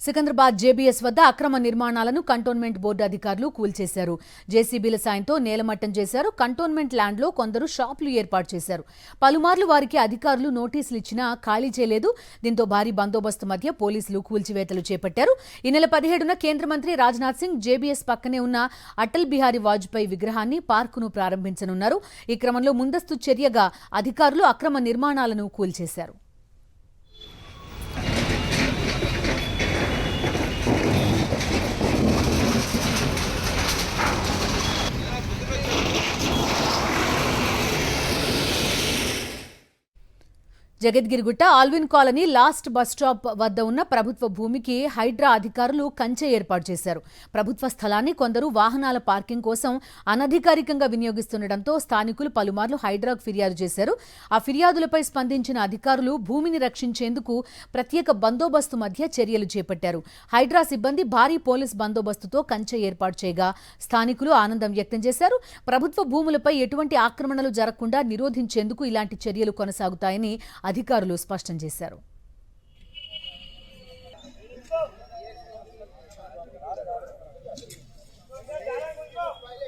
Secunderabad JBS వద్ద అక్రమ నిర్మాణాలను కంటోన్మెంట్ బోర్డు అధికారులు కూల్చేశారు. జేసీబీల సాయంతో నేలమట్టం చేశారు. కంటోన్మెంట్ ల్యాండ్లో కొందరు షాపులు ఏర్పాటు చేశారు. పలుమార్లు వారికి అధికారులు నోటీసులు ఇచ్చినా ఖాళీ చేయలేదు. దీంతో భారీ బందోబస్తు మధ్య పోలీసులు కూల్చివేతలు చేపట్టారు. ఈ నెల 17న కేంద్ర మంత్రి రాజ్నాథ్ సింగ్ జేబీఎస్ పక్కనే ఉన్న అటల్ బిహారీ వాజ్పేయి విగ్రహాన్ని పార్కును ప్రారంభించనున్నారు. ఈ క్రమంలో ముందస్తు చర్యగా అధికారులు అక్రమ నిర్మాణాలను కూల్చేశారు. Jagadgirigutta Alwyn colony last bus stop వద్ద ఉన్న ప్రభుత్వ భూమికి హైడ్రా అధికారులు కంచె ఏర్పాటు చేశారు. ప్రభుత్వ స్థలాన్ని కొందరు వాహనాల పార్కింగ్ కోసం అనధికారికంగా వినియోగిస్తుండటంతో స్థానికులు పలుమార్లు హైడ్రాకు ఫిర్యాదు చేశారు. ఆ ఫిర్యాదులపై స్పందించిన అధికారులు భూమిని రక్షించేందుకు ప్రత్యేక బందోబస్తు మధ్య చర్యలు చేపట్టారు. హైడ్రా సిబ్బంది భారీ పోలీస్ బందోబస్తుతో కంచె ఏర్పాటు చేయగా స్థానికులు ఆనందం వ్యక్తం చేశారు. ప్రభుత్వ భూములపై ఎటువంటి ఆక్రమణలు జరగకుండా నిరోధించేందుకు ఇలాంటి చర్యలు కొనసాగుతాయని అధికారులు స్పష్టం చేశారు.